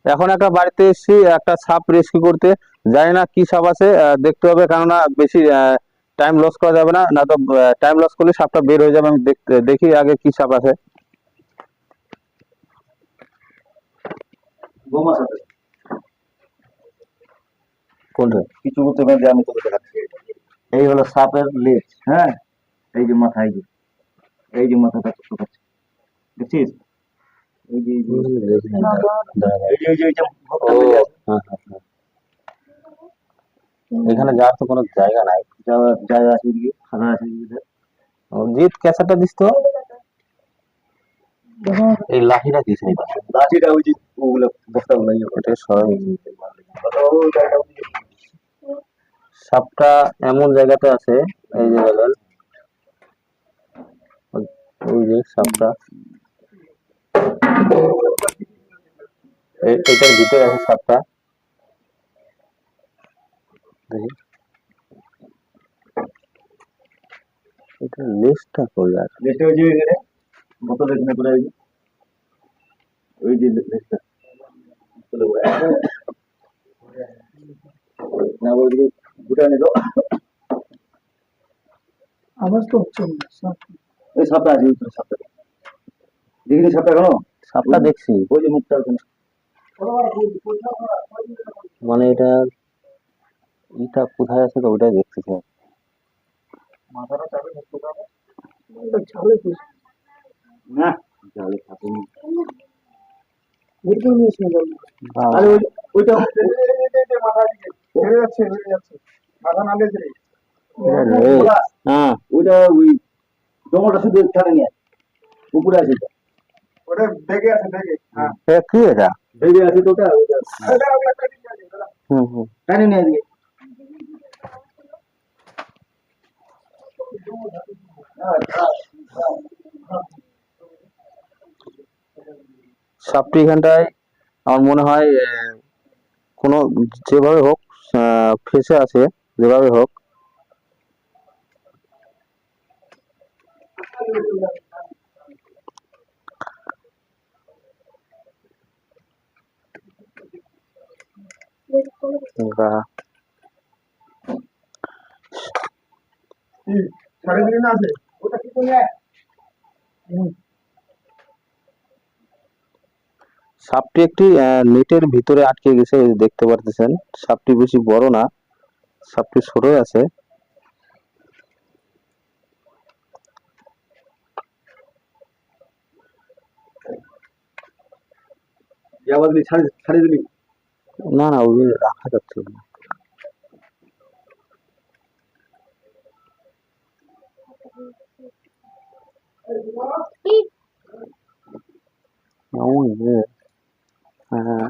এখন একটা বাড়িতে এসেছি একটা সাপ রেস্কিউ করতে। জানি না কি সাপ আছে, দেখতে হবে, কেননা বেশি টাইম লস করা যাবে না, না তো টাইম লস করলে সাপটা বের হয়ে যাবে। আমি দেখি আগে কি সাপ আছে। গোমা সাথে কোনটা? কিছু করতে পারবে, আমি তোকে দেখাচ্ছি। এই হলো সাপের লেজ, হ্যাঁ, এই যে মাথা, এই যে মাথাটা ছোট আছে, দেখছিস? এই যে এই যে এই যে ও, হ্যাঁ হ্যাঁ হ্যাঁ। এখানে যাওয়ার তো কোনো জায়গা নাই। জায়গা আছে, এদিকে খানা আছে এদিকে। জিৎ ক্যাসেটটা দিস তো। এই লাঠিটা দিস এই পাশে। লাঠিটা ওই যে ওগুলো বস্তাগুলো এটা সরাই। সাপটা এমন জায়গাতে আছে, এই যে দেখেন, ওই যে সাপটা এটার ভিতরে আছে সাপটা। দেখি এটা লেজটা কই আর। লেজটা ওই যে এখানে বোতলের এখানে করে ওই যে লেজটা না ওই গুটা নিল। আওয়াজ তো হচ্ছে না, ওই সাপটা আছে, ওই সাপটা দেখিনি, সাপটা কেন? সাপটা দেখছি, ওই যে মুখটা ওখানে। মানে এটা ইটা কোথায় আছে তো ওটাই দেখতেছি। মাথাটা চাপে ধরতে পারবে চালে কিছু না, জালে থাকেনি। ঘুরতে নিয়েছিল। আরে ওইটা মাথা দিকে হেরে যাচ্ছে, হেরে যাচ্ছে, মাথা না লেগে হ্যাঁ, ওইটা ওই জঙ্গলটা শুধু এখানে নিয়ে উপরে আছে, ওটা বেগে আছে, বেগে। হ্যাঁ, কি এটা? ভেবে আছে তো ওটা হুম হুম। টানি নিয়ে এদিকে। সাপটি এখানটায় আমার মনে হয় কোনো যেভাবে হোক ফেসে আছে, যেভাবে হোক। সাড়ে তিন না আছে, ওটা কি করে? সাপটি একটি নেটের ভিতরে আটকে গেছে, এই যে দেখতে পারতেছেন। সাপটি বেশি বড় না, সাপটি ছোটই আছে। ছাড়িয়ে দিবি। না না, ওই রাখা যাচ্ছে না। ওই যে, হ্যাঁ,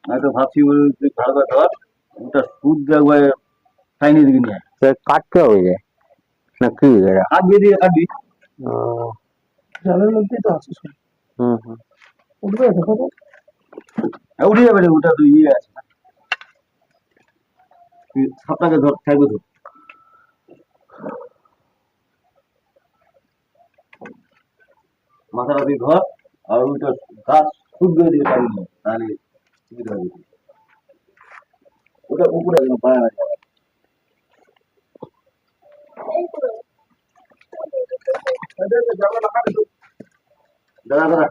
আমি তো ভাবছি তুই ভালো করে ধর, ওটা সুদ দেখবে টাইনি দিবি নিয়ে কাটতে হবে যে, না কি এটা? কাটবি দিয়ে কাটবি। জলের মধ্যেই তো আছে সব। হুম হুম। উঠবে, দেখো তো। উঠে যাবে রে, ওটা তো ইয়ে আছে না, তুই সাপটাকে ধর, থাকবে তো মাথাটা তুই ধর, আর ওইটা গাছ সুদ দিয়ে দিয়ে টাইনি নিয়ে, তাহলে সুবিধা হবে। ওটা উপরে একদম পায় না দাদা দাদা।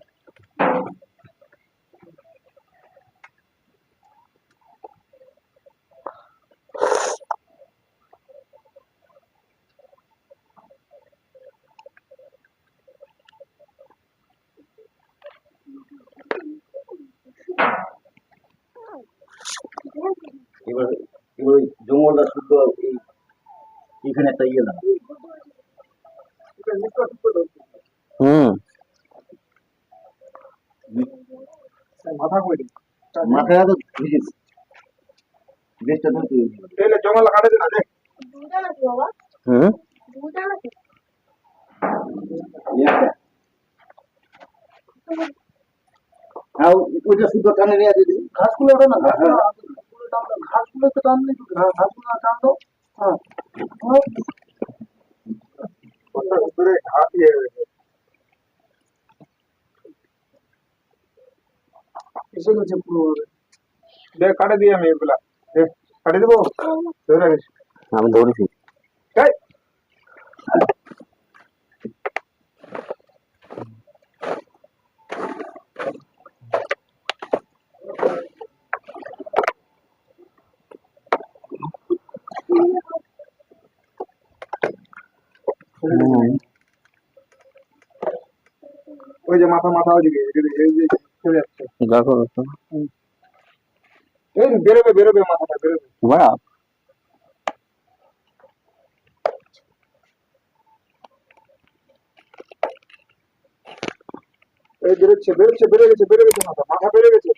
এবার এবার ওই জঙ্গলটা শুদ্ধ এইখানে একটা ইয়ে না হুম। মাথা কই? মাথায় তো ভিজিস বেশটা ধর তুই তেলে জঙ্গল কাটে না দেখ। হুম। আর ওইটা শুদ্ধ টানে নিয়ে দিবি ঘাসগুলো ওটা না ঘাসগুলো তো টানলে, ঘাসগুলো টানলো। হ্যাঁ, ভিতরে ঘাস ইয়ে হয়েছে। এসে গেছে পুরো দেখ কাটে দিয়ে আমি এগুলা দেখ কাটে দেবো ধরে রাখিস আমি ধরেছি। এই, ওই যে মাথা মাথা ওইদিকে এদিকে, এই যে চলে যাচ্ছে দেখো এই বেরোবে বেরোবে মাথাটা বেরোবে বাড়া এই বেরোচ্ছে বেরোচ্ছে বেড়ে গেছে মাথা মাথা বেড়ে গেছে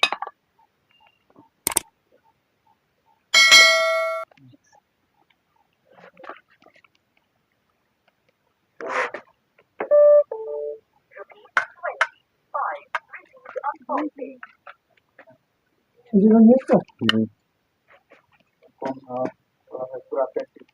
হুম। পুরা প্র্যাকটিস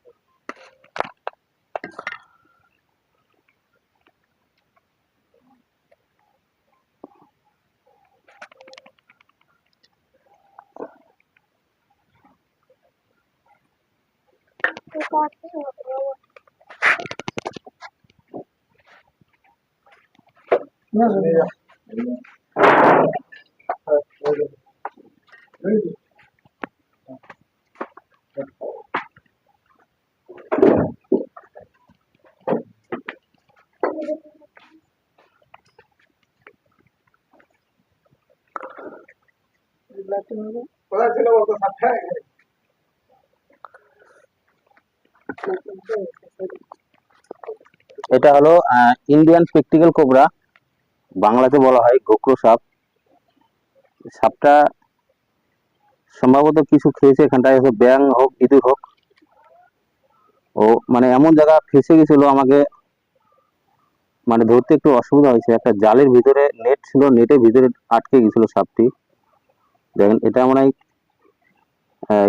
কোথায় ছিল বলতো সাতটায় এটা হলো ইন্ডিয়ান স্পেকটিক্যাল কোবরা, বাংলাতে বলা হয় গোকরো সাপ। সাপটা সম্ভবত কিছু খেয়েছে এখানটায়, হয়তো ব্যাঙ হোক ইঁদুর হোক। ও মানে এমন জায়গা ফেসে গেছিল, আমাকে মানে ধরতে একটু অসুবিধা হয়েছে। একটা জালের ভিতরে নেট ছিল, নেটের ভিতরে আটকে গেছিল সাপটি। দেখেন এটা মনে হয়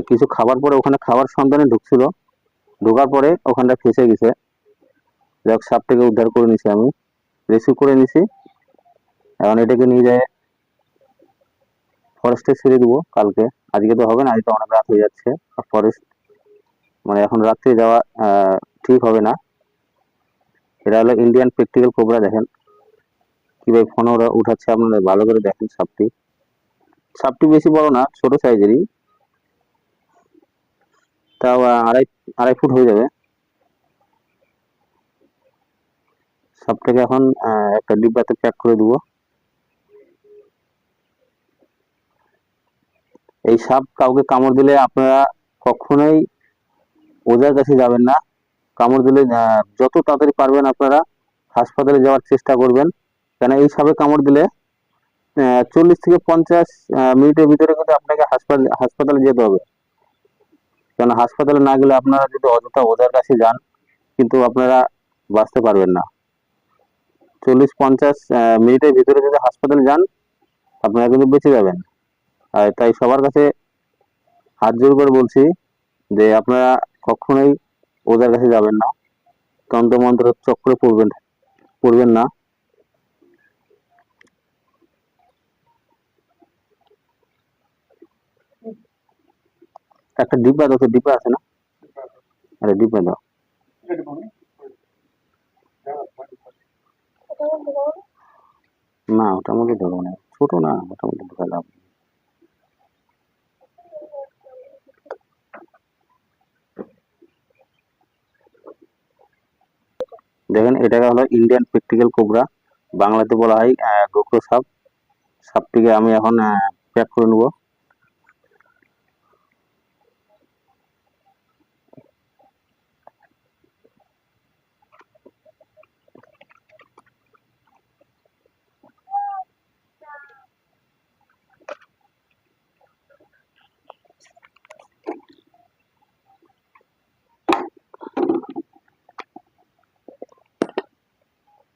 কিছু খাবার পরে ওখানে খাবার সন্ধানে ঢুকছিল, ঢোকার পরে ওখানটা ফেসে গেছে। যাক সাপটাকে উদ্ধার করে নিছি, আমি রেস্কিউ করে নিছি। এখন এটাকে নিয়ে যায় ফরেস্টে ছেড়ে দিব কালকে। আজকে তো হবে না, আজকে অনেক রাত হয়ে যাচ্ছে। আর ফরেস্ট মানে এখন রাত্রে যাওয়া ঠিক হবে না। এটা হলো ইন্ডিয়ান স্পেকটিক্যাল কোবরা। দেখেন কিভাবে ফোন ওরা উঠাচ্ছে, আপনারা ভালো করে দেখেন। সাপটি সাপটি বেশি বড় না, ছোট সাইজেরই, তাও আড়াই আড়াই ফুট হয়ে যাবে। সাপটাকে এখন একটা ডিব্বাতে প্যাক করে দেবো। এই সাপ কাউকে কামড় দিলে আপনারা কখনোই ওঝার কাছে যাবেন না। কামড় দিলে যত তাড়াতাড়ি পারবেন আপনারা হাসপাতালে যাওয়ার চেষ্টা করবেন। কেন এই সাপে কামড় দিলে 40 থেকে 50 মিনিটের ভিতরে কিন্তু আপনাকে হাসপাতালে যেতে হবে। কেন হাসপাতালে না গেলে আপনারা যদি অযথা ওঝার কাছে যান, কিন্তু আপনারা বাঁচতে পারবেন না। 40-50 মিনিটের ভিতরে যদি হাসপাতালে যান, আপনারা কিন্তু বেঁচে যাবেন। আর তাই সবার কাছে হাত জোর করে বলছি যে আপনারা কখনোই ওঝার কাছে যাবেন না, তন্ত্র মন্ত্র চক্রে পড়বেন না। একটা ডিব্বা দাও তো, ডিব্বা আছে না? আরে ডিব্বা দাও। না ওটার মধ্যে ধরো না, ছোট না, ওটার মধ্যে ঢোকালাম। দেখেন এটা হলো ইন্ডিয়ান স্পেকটিক্যাল কোবরা, বাংলাতে বলা হয় গোকরো সাপ। সাপটিকে আমি এখন প্যাক করে নেবো।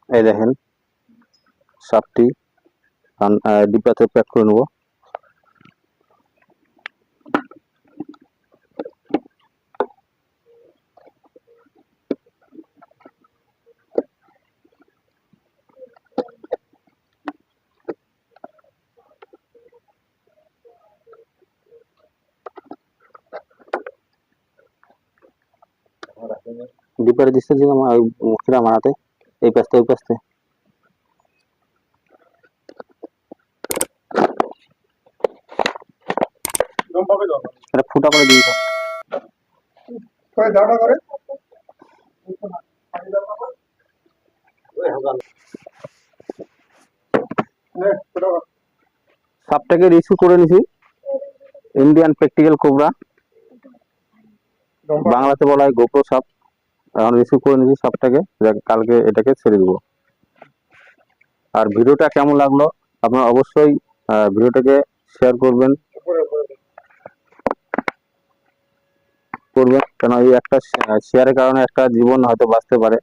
এই দেখেন সাপটি ডিব্বাতে প্যাক করে নেবো। ডিপারে দিচ্ছে যে আমার ওই মুখটা মারাতে এই পাশতে ওই পাশতে দম পাবে তো এটা ফুটা করে দিয়েছে করে দাঁড়া করে নে ফুটা কর। সাপটাকে রিসিভ করে নিছি ইন্ডিয়ান প্র্যাকটিক্যাল কোবরা, দম পাবে। বাংলাতে বলা হয় গোপ্রো সাপ। এখন রিসিভ করে নিছি সাপটাকে, কালকে এটাকে ছেড়ে দিব। আর ভিডিওটা কেমন লাগলো আপনারা অবশ্যই ভিডিওটাকে শেয়ার করবেন উপরে উপরে কেন এই একটা শেয়ারের কারণে একটা জীবন হয়তো বাঁচতে পারে।